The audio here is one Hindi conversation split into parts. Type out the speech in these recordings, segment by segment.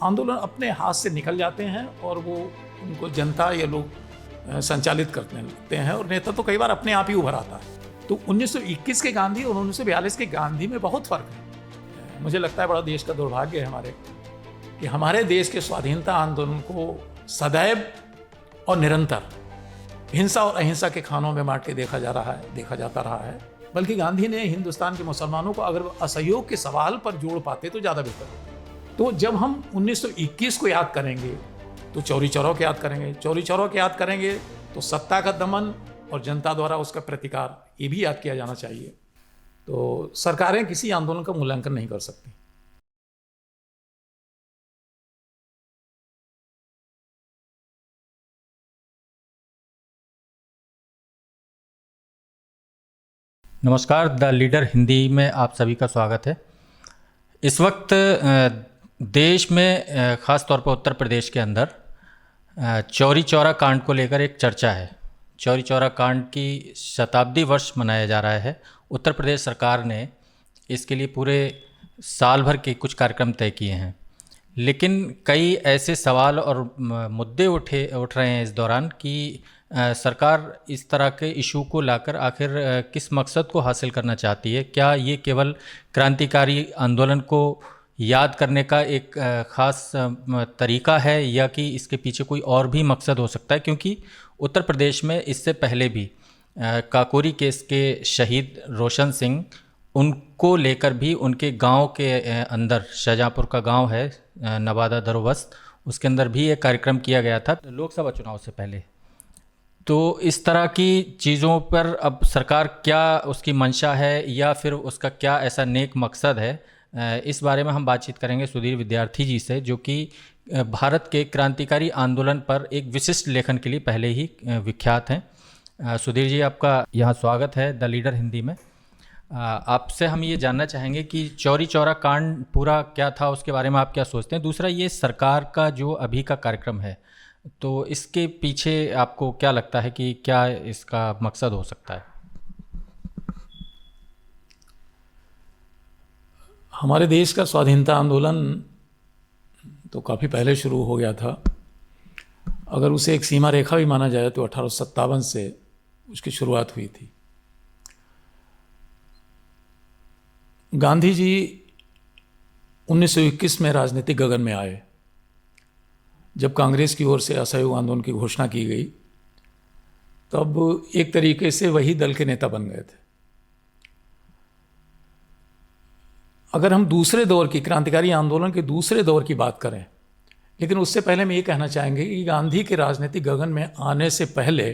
आंदोलन अपने हाथ से निकल जाते हैं और वो उनको जनता या लोग संचालित करने लगते हैं और नेता तो कई बार अपने आप ही उभर आता है। तो 1921 के गांधी और 1942 के गांधी में बहुत फर्क है। मुझे लगता है बड़ा देश का दुर्भाग्य है हमारे कि हमारे देश के स्वाधीनता आंदोलन को सदैव और निरंतर हिंसा और अहिंसा के खानों में बांट के देखा जाता रहा है। बल्कि गांधी ने हिंदुस्तान के मुसलमानों को अगर असहयोग के सवाल पर जोड़ पाते तो ज़्यादा बेहतर होता। तो जब हम 1921 को याद करेंगे तो चौरी चौरा को याद करेंगे, चौरी चौरा को याद करेंगे तो सत्ता का दमन और जनता द्वारा उसका प्रतिकार, ये भी याद किया जाना चाहिए। तो सरकारें किसी आंदोलन का मूल्यांकन नहीं कर सकती। नमस्कार, द लीडर हिंदी में आप सभी का स्वागत है। इस वक्त देश में ख़ास तौर पर उत्तर प्रदेश के अंदर चौरी चौरा कांड को लेकर एक चर्चा है। चौरी चौरा कांड की शताब्दी वर्ष मनाया जा रहा है। उत्तर प्रदेश सरकार ने इसके लिए पूरे साल भर के कुछ कार्यक्रम तय किए हैं, लेकिन कई ऐसे सवाल और मुद्दे उठ रहे हैं इस दौरान कि सरकार इस तरह के इशू को लाकर आखिर किस मकसद को हासिल करना चाहती है। क्या ये केवल क्रांतिकारी आंदोलन को याद करने का एक ख़ास तरीका है या कि इसके पीछे कोई और भी मकसद हो सकता है? क्योंकि उत्तर प्रदेश में इससे पहले भी काकोरी केस के शहीद रोशन सिंह, उनको लेकर भी उनके गांव के अंदर, शाहजहाँपुर का गांव है नवादा दरोबस्त, उसके अंदर भी एक कार्यक्रम किया गया था लोकसभा चुनाव से पहले। तो इस तरह की चीज़ों पर अब सरकार क्या उसकी मंशा है या फिर उसका क्या ऐसा नेक मकसद है, इस बारे में हम बातचीत करेंगे सुधीर विद्यार्थी जी से, जो कि भारत के क्रांतिकारी आंदोलन पर एक विशिष्ट लेखन के लिए पहले ही विख्यात हैं। सुधीर जी, आपका यहाँ स्वागत है द लीडर हिंदी में। आपसे हम ये जानना चाहेंगे कि चौरी चौरा कांड पूरा क्या था, उसके बारे में आप क्या सोचते हैं। दूसरा, ये सरकार का जो अभी का कार्यक्रम है, तो इसके पीछे आपको क्या लगता है कि क्या इसका मकसद हो सकता है? हमारे देश का स्वाधीनता आंदोलन तो काफ़ी पहले शुरू हो गया था। अगर उसे एक सीमा रेखा भी माना जाए तो 1857 से उसकी शुरुआत हुई थी। गांधी जी 1921 में राजनीतिक गगन में आए। जब कांग्रेस की ओर से असहयोग आंदोलन की घोषणा की गई तब एक तरीके से वही दल के नेता बन गए थे। अगर हम दूसरे दौर की, क्रांतिकारी आंदोलन के दूसरे दौर की बात करें, लेकिन उससे पहले हम ये कहना चाहेंगे कि गांधी के राजनीतिक गगन में आने से पहले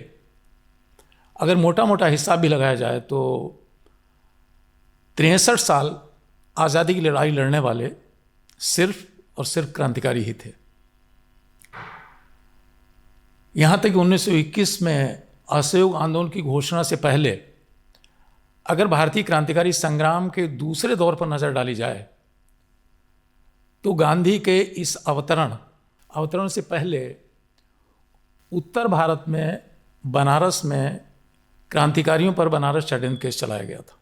अगर मोटा मोटा हिसाब भी लगाया जाए तो 63 साल आज़ादी की लड़ाई लड़ने वाले सिर्फ और सिर्फ क्रांतिकारी ही थे। यहाँ तक कि 1921 में असहयोग आंदोलन की घोषणा से पहले अगर भारतीय क्रांतिकारी संग्राम के दूसरे दौर पर नज़र डाली जाए तो गांधी के इस अवतरण से पहले उत्तर भारत में, बनारस में क्रांतिकारियों पर बनारस षड्यंत्र केस चलाया गया था,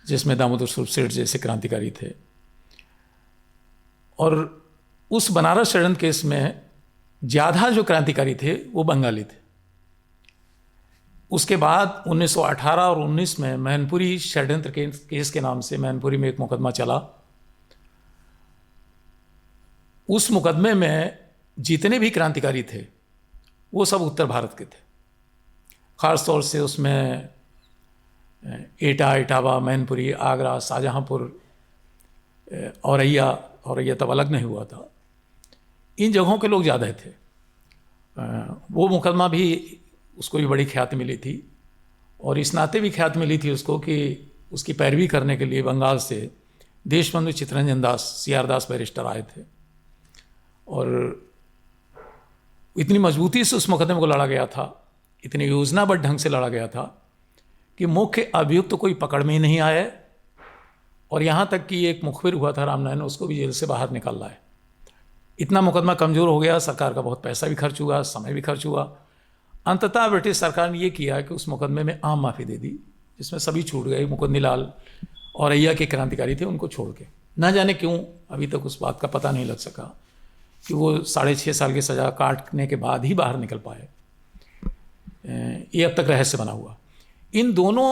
जिसमें दामोदर सूरत सेठ जैसे क्रांतिकारी थे। और उस बनारस षड्यंत्र केस में ज़्यादा जो क्रांतिकारी थे वो बंगाली थे। उसके बाद 1918 और 19 में मैनपुरी षड्यंत्र केस के नाम से मैनपुरी में एक मुकदमा चला। उस मुकदमे में जितने भी क्रांतिकारी थे वो सब उत्तर भारत के थे। ख़ास तौर से उसमें एटा, इटावा, मैनपुरी, आगरा, शाहजहाँपुर, औरैया तब अलग नहीं हुआ था, इन जगहों के लोग ज़्यादा थे। वो मुकदमा भी, उसको भी बड़ी ख्याति मिली थी और इस नाते भी ख्याति मिली थी उसको कि उसकी पैरवी करने के लिए बंगाल से देशबंधु चित्तरंजन दास, सीआर दास बैरिस्टर आए थे और इतनी मजबूती से उस मुकदमे को लड़ा गया था, इतनी योजनाबद्ध ढंग से लड़ा गया था कि मुख्य अभियुक्त तो कोई पकड़ में ही नहीं आया और यहाँ तक कि एक मुखबिर हुआ था रामनारायण, उसको भी जेल से बाहर निकाल लाए। इतना मुकदमा कमज़ोर हो गया, सरकार का बहुत पैसा भी खर्च हुआ, समय भी खर्च हुआ। अंततः ब्रिटिश सरकार ने ये किया कि उस मुकदमे में आम माफ़ी दे दी, जिसमें सभी छूट गए। मुकुंदनी लाल औरैया के क्रांतिकारी थे, उनको छोड़ के ना जाने क्यों अभी तक उस बात का पता नहीं लग सका कि वो 6.5 साल की सज़ा काटने के बाद ही बाहर निकल पाए। ये अब तक रहस्य बना हुआ। इन दोनों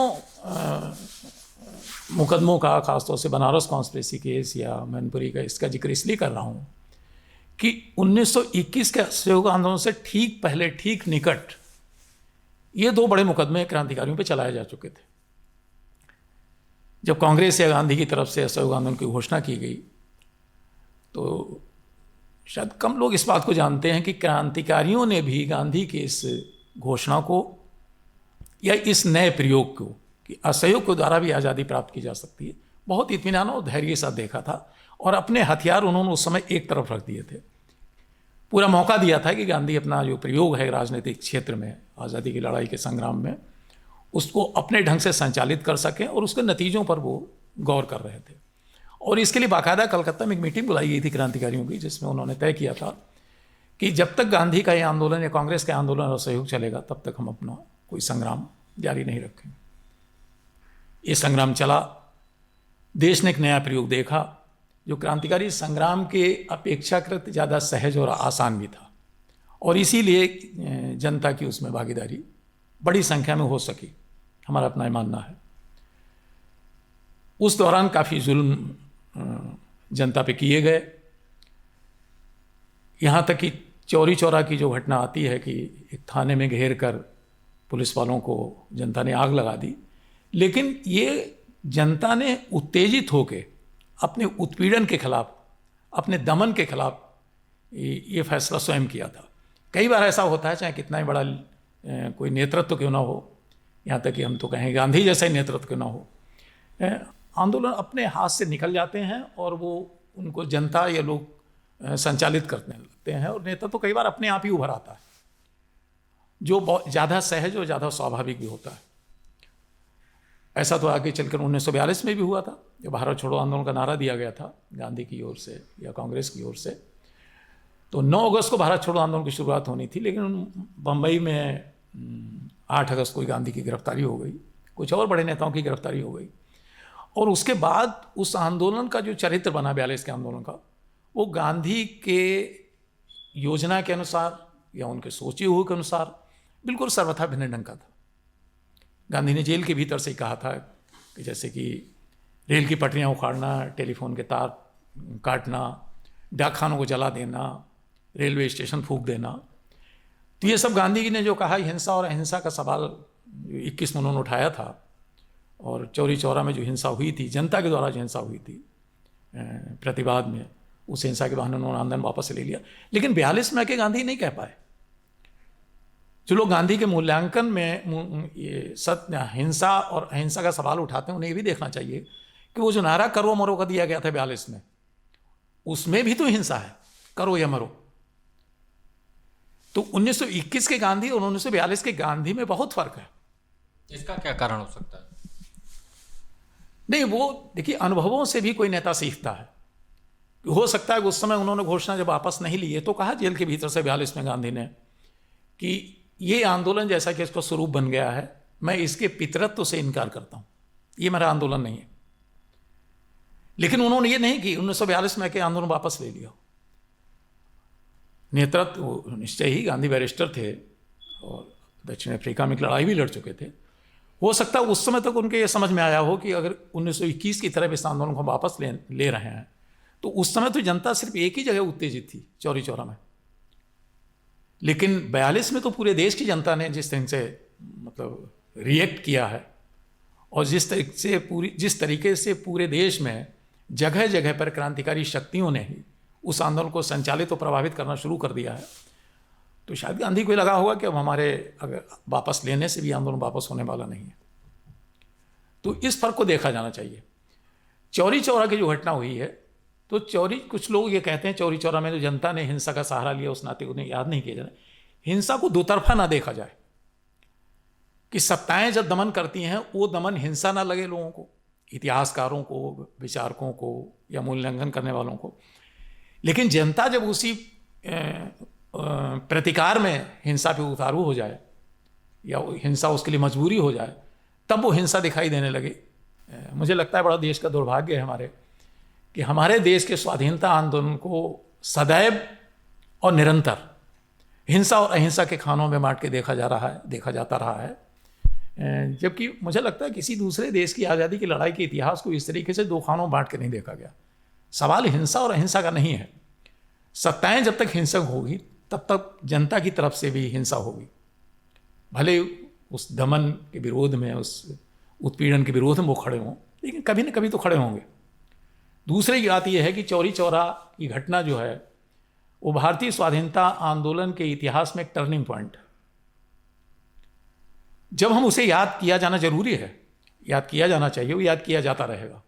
मुकदमों का, खासतौर से बनारस कॉन्स्पिरेसी केस या मैनपुरी का, इसका जिक्र इसलिए कर रहा हूँ कि 1921 के असहयोग आंदोलन से ठीक पहले, ठीक निकट, ये 2 बड़े मुकदमे क्रांतिकारियों पे चलाए जा चुके थे। जब कांग्रेस या गांधी की तरफ से असहयोग आंदोलन की घोषणा की गई तो शायद कम लोग इस बात को जानते हैं कि क्रांतिकारियों ने भी गांधी की इस घोषणा को या इस नए प्रयोग को कि असहयोग के द्वारा भी आज़ादी प्राप्त की जा सकती है, बहुत इत्मीनान और धैर्य के साथ देखा था और अपने हथियार उन्होंने उस समय एक तरफ रख दिए थे। पूरा मौका दिया था कि गांधी अपना जो प्रयोग है राजनीतिक क्षेत्र में, आज़ादी की लड़ाई के संग्राम में, उसको अपने ढंग से संचालित कर सकें और उसके नतीजों पर वो गौर कर रहे थे। और इसके लिए बाकायदा कलकत्ता में एक मीटिंग बुलाई गई थी क्रांतिकारियों की, जिसमें उन्होंने तय किया था कि जब तक गांधी का ये आंदोलन या कांग्रेस का आंदोलन और सहयोग चलेगा तब तक हम अपना कोई संग्राम जारी नहीं रखेंगे। ये संग्राम चला, देश ने एक नया प्रयोग देखा जो क्रांतिकारी संग्राम के अपेक्षाकृत ज़्यादा सहज और आसान भी था, और इसीलिए जनता की उसमें भागीदारी बड़ी संख्या में हो सकी, हमारा अपना ये मानना है। उस दौरान काफ़ी जुल्म जनता पे किए गए, यहाँ तक कि चौरी चौरा की जो घटना आती है कि एक थाने में घेर कर पुलिस वालों को जनता ने आग लगा दी, लेकिन ये जनता ने उत्तेजित होकर अपने उत्पीड़न के खिलाफ, अपने दमन के खिलाफ ये फैसला स्वयं किया था। कई बार ऐसा होता है, चाहे कितना ही बड़ा कोई नेतृत्व क्यों ना हो, यहाँ तक कि हम तो कहें गांधी जैसा ही नेतृत्व क्यों ना हो, आंदोलन अपने हाथ से निकल जाते हैं और वो उनको जनता या लोग संचालित करने लगते हैं, और नेता तो कई बार अपने आप ही उभर आता है, जो बहुत ज़्यादा सहज और ज़्यादा स्वाभाविक भी होता है। ऐसा तो आगे चलकर 1942 में भी हुआ था, जब भारत छोड़ो आंदोलन का नारा दिया गया था गांधी की ओर से या कांग्रेस की ओर से। तो 9 अगस्त को भारत छोड़ो आंदोलन की शुरुआत होनी थी, लेकिन बम्बई में 8 अगस्त को गांधी की गिरफ्तारी हो गई, कुछ और बड़े नेताओं की गिरफ्तारी हो गई, और उसके बाद उस आंदोलन का जो चरित्र बना 42 के आंदोलन का, वो गांधी के योजना के अनुसार या उनके सोचे हुए के अनुसार बिल्कुल सर्वथा भिन्न ढंग का था। गांधी ने जेल के भीतर से कहा था कि जैसे कि रेल की पटरियां उखाड़ना, टेलीफोन के तार काटना, डाकखानों को जला देना, रेलवे स्टेशन फूंक देना, तो ये सब गांधी ने जो कहा, हिंसा और अहिंसा का सवाल 21 में उन्होंने उठाया था, और चौरी चौरा में जो हिंसा हुई थी, जनता के द्वारा जो हिंसा हुई थी प्रतिवाद में, उस हिंसा के बहाने उन्होंने आंदोलन वापस ले लिया। लेकिन 42 में आके गांधी नहीं कह पाए। जो लोग गांधी के मूल्यांकन में ये सत्य, हिंसा और अहिंसा का सवाल उठाते हैं, उन्हें ये भी देखना चाहिए कि वो जो नारा करो मरो का दिया गया था 42 में, उसमें भी तो हिंसा है, करो या मरो। तो 1921 के गांधी और 1942 के गांधी में बहुत फर्क है। इसका क्या कारण हो सकता है? नहीं, वो देखिए, अनुभवों से भी कोई नेता सीखता है। हो सकता है कि उस समय उन्होंने घोषणा जब वापस नहीं ली है तो कहा जेल के भीतर से 42 में गांधी ने कि ये आंदोलन जैसा कि इसका स्वरूप बन गया है, मैं इसके पितृत्व से इनकार करता हूं, ये मेरा आंदोलन नहीं है। लेकिन उन्होंने ये नहीं कि 1942 में के आंदोलन वापस ले लिया। नेतृत्व निश्चय ही, गांधी बैरिस्टर थे और दक्षिण अफ्रीका में एक लड़ाई भी लड़ चुके थे। हो सकता है उस समय तक उनके ये समझ में आया हो कि अगर 1921 की तरफ इस आंदोलन को वापस ले रहे हैं, तो उस समय तो जनता सिर्फ एक ही जगह उत्तेजित थी, चौरी चौरा में। लेकिन 42 में तो पूरे देश की जनता ने जिस तरह से मतलब रिएक्ट किया है, और जिस तरीके से पूरे देश में जगह जगह पर क्रांतिकारी शक्तियों ने ही उस आंदोलन को संचालित और प्रभावित करना शुरू कर दिया है, तो शायद गांधी को लगा होगा कि अब हमारे अगर वापस लेने से भी आंदोलन वापस होने वाला नहीं है। तो इस फर्क को देखा जाना चाहिए। चौरी चौरा की जो घटना हुई है, तो कुछ लोग ये कहते हैं चौरी चौरा में जो जनता ने हिंसा का सहारा लिया, उस नाते उन्हें याद नहीं किया जाए। हिंसा को दो तरफा ना देखा जाए कि सत्ताएं जब दमन करती हैं, वो दमन हिंसा ना लगे लोगों को, इतिहासकारों को, विचारकों को या मूल्यांकन करने वालों को। लेकिन जनता जब उसी प्रतिकार में हिंसा पे उतारू हो जाए या हिंसा उसके लिए मजबूरी हो जाए, तब वो हिंसा दिखाई देने लगे। मुझे लगता है बड़ा देश का दुर्भाग्य है हमारे कि हमारे देश के स्वाधीनता आंदोलन को सदैव और निरंतर हिंसा और अहिंसा के खानों में बांट के देखा जाता रहा है, जबकि मुझे लगता है किसी दूसरे देश की आज़ादी की लड़ाई के इतिहास को इस तरीके से दो खानों बांट के नहीं देखा गया। सवाल हिंसा और अहिंसा का नहीं है। सत्ताएं जब तक हिंसक होगी तब तक जनता की तरफ से भी हिंसा होगी। भले उस दमन के विरोध में, उस उत्पीड़न के विरोध में वो खड़े हों, लेकिन कभी न कभी तो खड़े होंगे। दूसरी बात यह है कि चौरी चौरा की घटना जो है वो भारतीय स्वाधीनता आंदोलन के इतिहास में एक टर्निंग पॉइंट है। जब हम उसे याद किया जाना जरूरी है, याद किया जाना चाहिए, वो याद किया जाता रहेगा।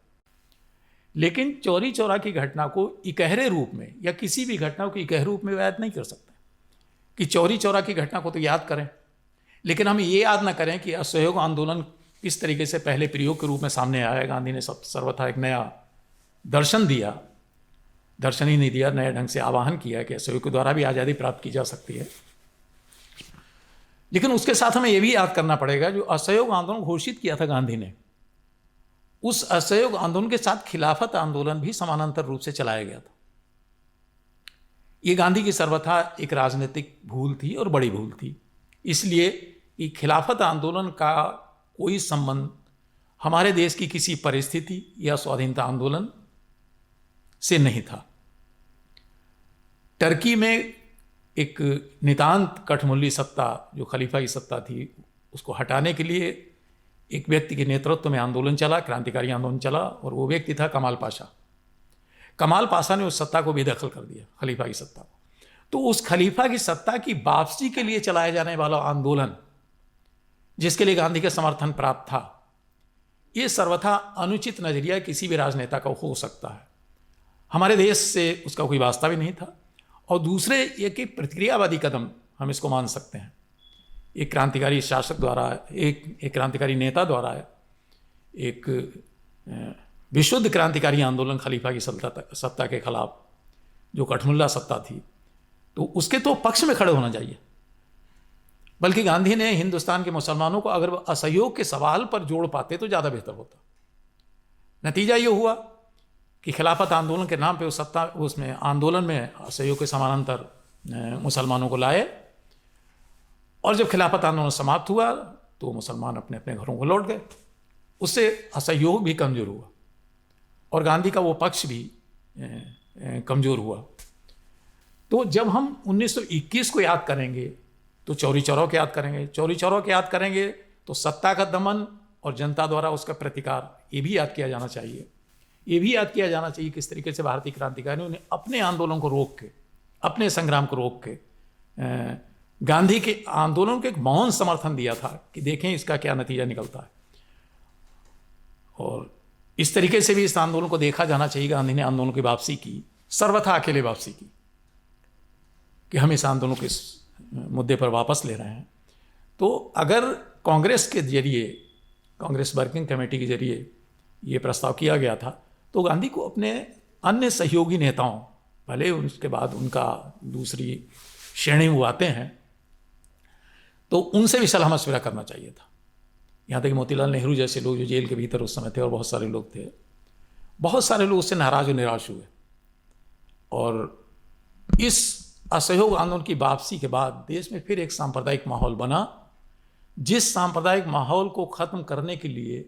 लेकिन चौरी चौरा की घटना को इकहरे रूप में या किसी भी घटना को इकहरे रूप में याद नहीं कर सकते। कि चौरी चौरा की घटना को तो याद करें, लेकिन हम ये याद ना करें कि असहयोग आंदोलन किस तरीके से पहले प्रयोग के रूप में सामने आया। गांधी ने सर्वथा एक नया दर्शन दिया, दर्शन ही नहीं दिया, नए ढंग से आवाहन किया कि असहयोग के द्वारा भी आज़ादी प्राप्त की जा सकती है। लेकिन उसके साथ हमें यह भी याद करना पड़ेगा, जो असहयोग आंदोलन घोषित किया था गांधी ने, उस असहयोग आंदोलन के साथ खिलाफत आंदोलन भी समानांतर रूप से चलाया गया था। ये गांधी की सर्वथा एक राजनीतिक भूल थी और बड़ी भूल थी, इसलिए कि खिलाफत आंदोलन का कोई संबंध हमारे देश की किसी परिस्थिति या स्वाधीनता आंदोलन से नहीं था। टर्की में एक नितांत कठमुल्ली सत्ता, जो खलीफा की सत्ता थी, उसको हटाने के लिए एक व्यक्ति के नेतृत्व में आंदोलन चला, क्रांतिकारी आंदोलन चला, और वो व्यक्ति था कमाल पाशा। कमाल पाशा ने उस सत्ता को बेदखल कर दिया, खलीफा की सत्ता को। तो उस खलीफा की सत्ता की वापसी के लिए चलाया जाने वाला आंदोलन, जिसके लिए गांधी का समर्थन प्राप्त था, ये सर्वथा अनुचित नजरिया किसी भी राजनेता का हो सकता है। हमारे देश से उसका कोई वास्ता भी नहीं था। और दूसरे ये कि प्रतिक्रियावादी कदम हम इसको मान सकते हैं। एक क्रांतिकारी शासक द्वारा, एक क्रांतिकारी नेता द्वारा एक विशुद्ध क्रांतिकारी आंदोलन खलीफा की सत्ता के खिलाफ, जो कठमुल्ला सत्ता थी, तो उसके तो पक्ष में खड़े होना चाहिए। बल्कि गांधी ने हिंदुस्तान के मुसलमानों को अगर असहयोग के सवाल पर जोड़ पाते तो ज़्यादा बेहतर होता। नतीजा ये हुआ कि खिलाफत आंदोलन के नाम पे उसमें आंदोलन में असहयोग के समानांतर मुसलमानों को लाए, और जब खिलाफत आंदोलन समाप्त हुआ तो मुसलमान अपने अपने घरों को लौट गए। उससे असहयोग भी कमज़ोर हुआ और गांधी का वो पक्ष भी कमज़ोर हुआ। तो जब हम 1921 को याद करेंगे तो चौरी चौरा को याद करेंगे, चौरी चौरा को याद करेंगे तो सत्ता का दमन और जनता द्वारा उसका प्रतिकार, ये भी याद किया जाना चाहिए। ये भी याद किया जाना चाहिए किस तरीके से भारतीय क्रांतिकारियों ने अपने आंदोलन को रोक के, अपने संग्राम को रोक के गांधी के आंदोलन को एक मौन समर्थन दिया था कि देखें इसका क्या नतीजा निकलता है। और इस तरीके से भी इस आंदोलन को देखा जाना चाहिए। गांधी ने आंदोलन की वापसी की, सर्वथा अकेले वापसी की, कि हम इस आंदोलन को इस मुद्दे पर वापस ले रहे हैं। तो अगर कांग्रेस के जरिए, कांग्रेस वर्किंग कमेटी के जरिए ये प्रस्ताव किया गया था, तो गांधी को अपने अन्य सहयोगी नेताओं, भले उसके बाद उनका दूसरी श्रेणी में आते हैं, तो उनसे भी सलाह मशविरा करना चाहिए था। यहाँ तक कि मोतीलाल नेहरू जैसे लोग जो जेल के भीतर उस समय थे, और बहुत सारे लोग थे, बहुत सारे लोग उससे नाराज और निराश हुए। और इस असहयोग आंदोलन की वापसी के बाद देश में फिर एक सांप्रदायिक माहौल बना, जिस सांप्रदायिक माहौल को ख़त्म करने के लिए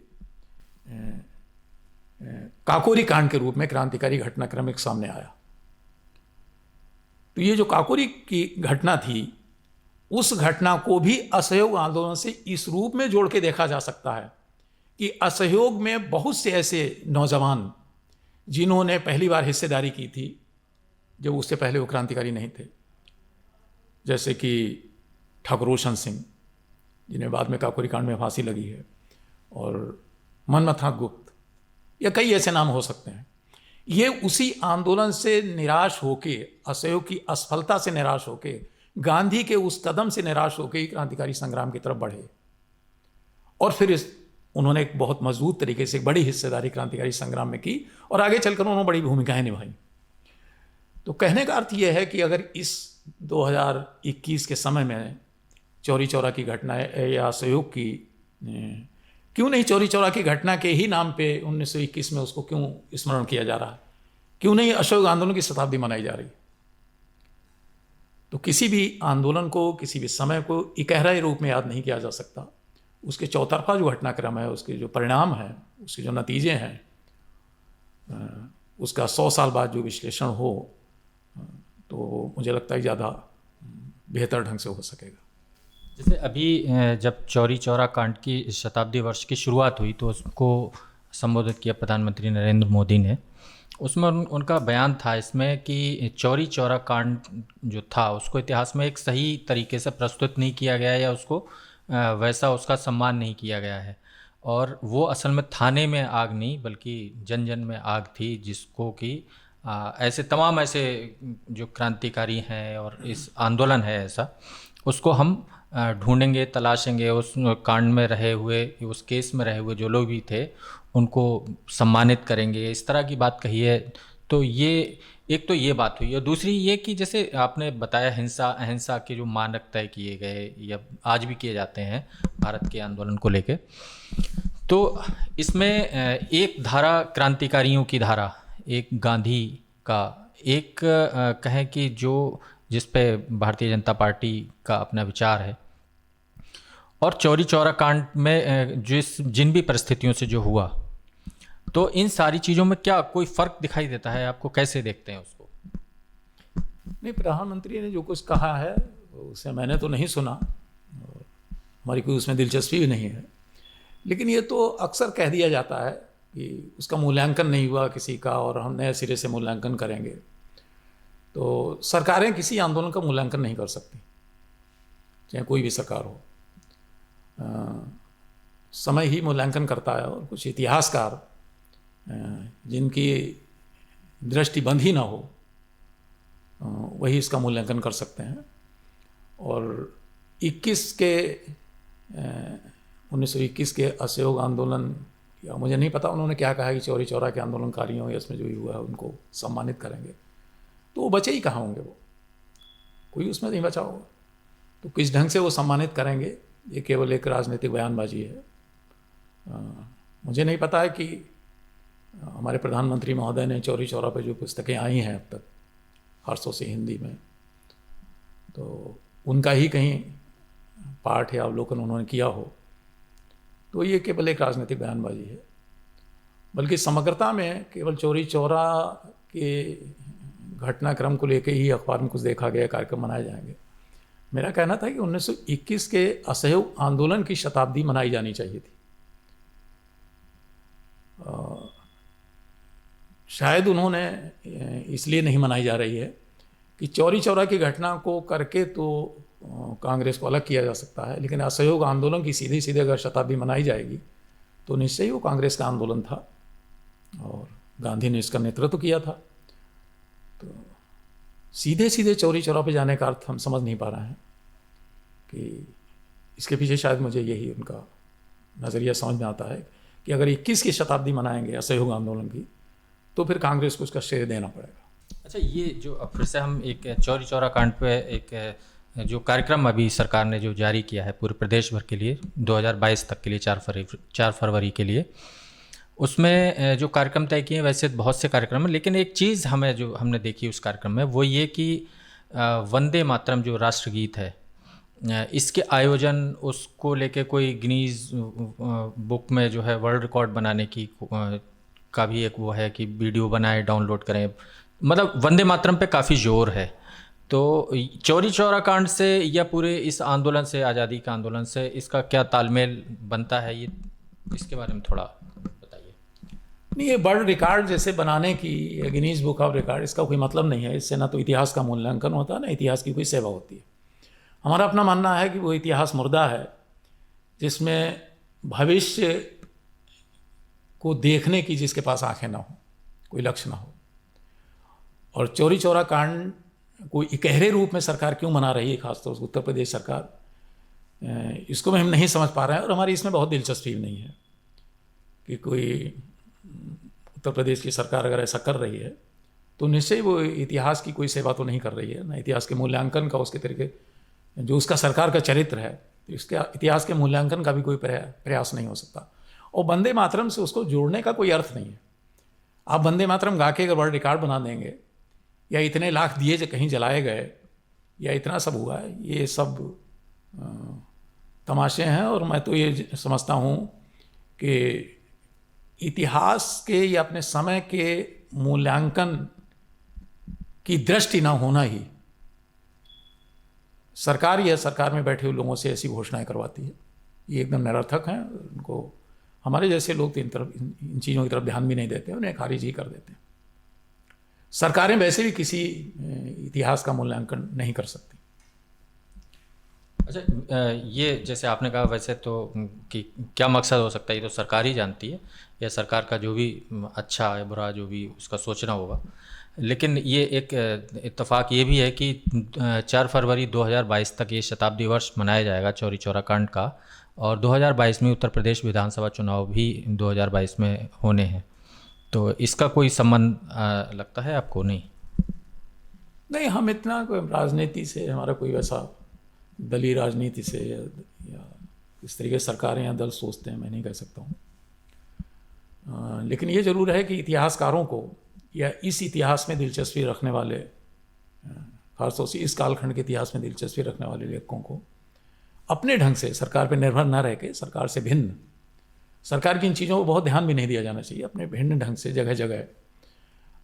काकोरी कांड के रूप में क्रांतिकारी घटनाक्रम एक सामने आया। तो ये जो काकोरी की घटना थी, उस घटना को भी असहयोग आंदोलन से इस रूप में जोड़ के देखा जा सकता है कि असहयोग में बहुत से ऐसे नौजवान जिन्होंने पहली बार हिस्सेदारी की थी, जब उससे पहले वो क्रांतिकारी नहीं थे, जैसे कि ठाकुर रोशन सिंह, जिन्हें बाद में काकोरी कांड में फांसी लगी है, और मनमथनाथ गुप्त, या कई ऐसे नाम हो सकते हैं। ये उसी आंदोलन से निराश होके, असहयोग की असफलता से निराश होके, गांधी के उस कदम से निराश होके क्रांतिकारी संग्राम की तरफ बढ़े, और फिर उन्होंने एक बहुत मजबूत तरीके से एक बड़ी हिस्सेदारी क्रांतिकारी संग्राम में की, और आगे चलकर उन्होंने बड़ी भूमिकाएं निभाई। तो कहने का अर्थ यह है कि अगर इस 2021 के समय में चौरी चौरा की घटना या असहयोग की, क्यों नहीं चौरी चौरा की घटना के ही नाम पे 1921 में उसको क्यों स्मरण किया जा रहा है? क्यों नहीं असहयोग आंदोलन की शताब्दी मनाई जा रही? तो किसी भी आंदोलन को, किसी भी समय को इकहरा रूप में याद नहीं किया जा सकता। उसके चौतरफा जो घटनाक्रम है, उसके जो परिणाम हैं, उसके जो नतीजे हैं, उसका 100 साल बाद जो विश्लेषण हो, तो मुझे लगता है ज़्यादा बेहतर ढंग से हो सकेगा। जैसे अभी जब चौरी चौरा कांड की शताब्दी वर्ष की शुरुआत हुई तो उसको संबोधित किया प्रधानमंत्री नरेंद्र मोदी ने। उसमें उनका बयान था इसमें कि चौरी चौरा कांड जो था उसको इतिहास में एक सही तरीके से प्रस्तुत नहीं किया गया या उसको वैसा उसका सम्मान नहीं किया गया है, और वो असल में थाने में आग नहीं बल्कि जन जन में आग थी, जिसको कि ऐसे तमाम ऐसे जो क्रांतिकारी हैं और इस आंदोलन है ऐसा, उसको हम ढूंढेंगे, तलाशेंगे, उस कांड में रहे हुए, उस केस में रहे हुए जो लोग भी थे उनको सम्मानित करेंगे, इस तरह की बात कही है। तो ये एक तो ये बात हुई, और दूसरी ये कि जैसे आपने बताया अहिंसा के जो मानक तय किए गए या आज भी किए जाते हैं भारत के आंदोलन को लेके, तो इसमें एक धारा क्रांतिकारियों की धारा, एक गांधी का, एक कहें कि जो जिस पे भारतीय जनता पार्टी का अपना विचार है, और चौरी चौरा कांड में जिन भी परिस्थितियों से जो हुआ, तो इन सारी चीज़ों में क्या कोई फ़र्क दिखाई देता है आपको? कैसे देखते हैं उसको? नहीं, प्रधानमंत्री ने जो कुछ कहा है उसे मैंने तो नहीं सुना, हमारी कोई उसमें दिलचस्पी भी नहीं है, लेकिन ये तो अक्सर कह दिया जाता है कि उसका मूल्यांकन नहीं हुआ किसी का और हम नए सिरे से मूल्यांकन करेंगे। तो सरकारें किसी आंदोलन का मूल्यांकन नहीं कर सकती, चाहे कोई भी सरकार हो। समय ही मूल्यांकन करता है, और कुछ इतिहासकार जिनकी दृष्टि बंद ही ना हो वही इसका मूल्यांकन कर सकते हैं। और 1921 के असहयोग आंदोलन, या मुझे नहीं पता उन्होंने क्या कहा कि चौरी चौरा के आंदोलनकारियों या इसमें जो भी हुआ है उनको सम्मानित करेंगे, तो वो बचे ही कहाँ होंगे? वो कोई उसमें नहीं बचा होगा, तो किस ढंग से वो सम्मानित करेंगे? ये केवल एक राजनीतिक बयानबाजी है। मुझे नहीं पता है कि हमारे प्रधानमंत्री महोदय ने चौरी चौरा पर जो पुस्तकें आई हैं अब तक हर्षों से हिंदी में, तो उनका ही कहीं पाठ या अवलोकन उन्होंने किया हो, तो ये केवल एक राजनीतिक बयानबाजी है। बल्कि समग्रता में केवल चौरी चौरा के घटनाक्रम को लेकर ही अखबार में कुछ देखा गया, कार्यक्रम मनाए जाएंगे। मेरा कहना था कि 1921 के असहयोग आंदोलन की शताब्दी मनाई जानी चाहिए थी। शायद उन्होंने इसलिए नहीं मनाई जा रही है कि चौरी चौरा की घटना को करके तो कांग्रेस को अलग किया जा सकता है, लेकिन असहयोग आंदोलन की सीधी सीधे अगर शताब्दी मनाई जाएगी तो निश्चय ही वो कांग्रेस का आंदोलन था और गांधी ने इसका नेतृत्व किया था। तो सीधे सीधे चौरी चौरा पे जाने का अर्थ हम समझ नहीं पा रहे हैं कि इसके पीछे शायद मुझे यही उनका नज़रिया समझ में आता है कि अगर 21 की शताब्दी मनाएंगे असहयोग आंदोलन की तो फिर कांग्रेस को उसका श्रेय देना पड़ेगा। अच्छा, ये जो अब फिर से हम एक चौरी चौरा कांड पे एक जो कार्यक्रम अभी सरकार ने जो जारी किया है पूरे प्रदेश भर के लिए 2022 तक के लिए 4 फरवरी के लिए, उसमें जो कार्यक्रम तय किए, वैसे बहुत से कार्यक्रम हैं, लेकिन एक चीज़ हमें जो हमने देखी उस कार्यक्रम में वो ये कि वंदे मातरम जो राष्ट्रगीत है, इसके आयोजन, उसको लेके कोई गिनीज बुक में जो है वर्ल्ड रिकॉर्ड बनाने की का भी एक वो है कि वीडियो बनाए डाउनलोड करें, मतलब वंदे मातरम पे काफ़ी जोर है। तो चौरी चौरा कांड से या पूरे इस आंदोलन से, आज़ादी के आंदोलन से, इसका क्या तालमेल बनता है, ये इसके बारे में थोड़ा बताइए। नहीं, ये वर्ल्ड रिकॉर्ड जैसे बनाने की गिनीज बुक ऑफ रिकॉर्ड, इसका कोई मतलब नहीं है। इससे ना तो इतिहास का मूल्यांकन होता है, ना इतिहास की कोई सेवा होती है। हमारा अपना मानना है कि वो इतिहास मुर्दा है जिसमें भविष्य को देखने की जिसके पास आंखें ना हो, कोई लक्ष्य ना हो। और चौरी चौरा कांड को इकहरे रूप में सरकार क्यों मना रही है, खासतौर से उत्तर प्रदेश सरकार, इसको हम नहीं समझ पा रहे हैं। और हमारी इसमें बहुत दिलचस्पी नहीं है कि कोई उत्तर प्रदेश की सरकार अगर ऐसा कर रही है तो निश्चय वो इतिहास की कोई सेवा तो नहीं कर रही है, ना इतिहास के मूल्यांकन का, उसके तरीके जो उसका सरकार का चरित्र है, तो इसके इतिहास के मूल्यांकन का भी कोई प्रयास नहीं हो सकता। और वंदे मातरम से उसको जोड़ने का कोई अर्थ नहीं है। आप वंदे मातरम गा के अगर वर्ल्ड रिकॉर्ड बना देंगे, या इतने लाख दिए जो कहीं जलाए गए, या इतना सब हुआ है, ये सब तमाशे हैं। और मैं तो ये समझता हूँ कि इतिहास के या अपने समय के मूल्यांकन की दृष्टि ना होना ही सरकार या सरकार में बैठे हुए लोगों से ऐसी घोषणाएं करवाती है, ये एकदम निरर्थक हैं। उनको, हमारे जैसे लोग तो इन चीज़ों की तरफ ध्यान भी नहीं देते, उन्हें खारिज ही कर देते हैं। सरकारें वैसे भी किसी इतिहास का मूल्यांकन नहीं कर सकती। अच्छा, ये जैसे आपने कहा, वैसे तो कि क्या मकसद हो सकता है ये तो सरकार ही जानती है, या सरकार का जो भी अच्छा है बुरा जो भी उसका सोचना होगा। लेकिन ये एक इत्तेफाक ये भी है कि 4 फरवरी 2022 तक ये शताब्दी वर्ष मनाया जाएगा चौरी चौरा कांड का, और 2022 में उत्तर प्रदेश विधानसभा चुनाव भी 2022 में होने हैं। तो इसका कोई संबंध लगता है आपको? नहीं, हम इतना कोई राजनीति से, हमारा कोई वैसा दलीय राजनीति से या इस तरीके से सरकारें या दल सोचते हैं, मैं नहीं कह सकता हूँ। लेकिन ये ज़रूर है कि इतिहासकारों को या इस इतिहास में दिलचस्पी रखने वाले, खासतौर से इस कालखंड के इतिहास में दिलचस्पी रखने वाले लेखकों को अपने ढंग से सरकार पर निर्भर न रह के, सरकार से भिन्न, सरकार की इन चीज़ों को बहुत ध्यान भी नहीं दिया जाना चाहिए, अपने भिन्न ढंग से जगह जगह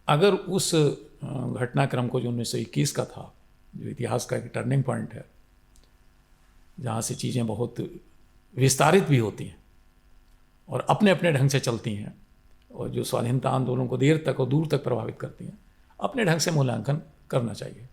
अगर उस घटनाक्रम को जो 1921 का था, जो इतिहास का एक टर्निंग पॉइंट है, जहाँ से चीज़ें बहुत विस्तारित भी होती हैं और अपने अपने ढंग से चलती हैं, और जो स्वाधीनता आंदोलन को देर तक और दूर तक प्रभावित करती हैं, अपने ढंग से मूल्यांकन करना चाहिए।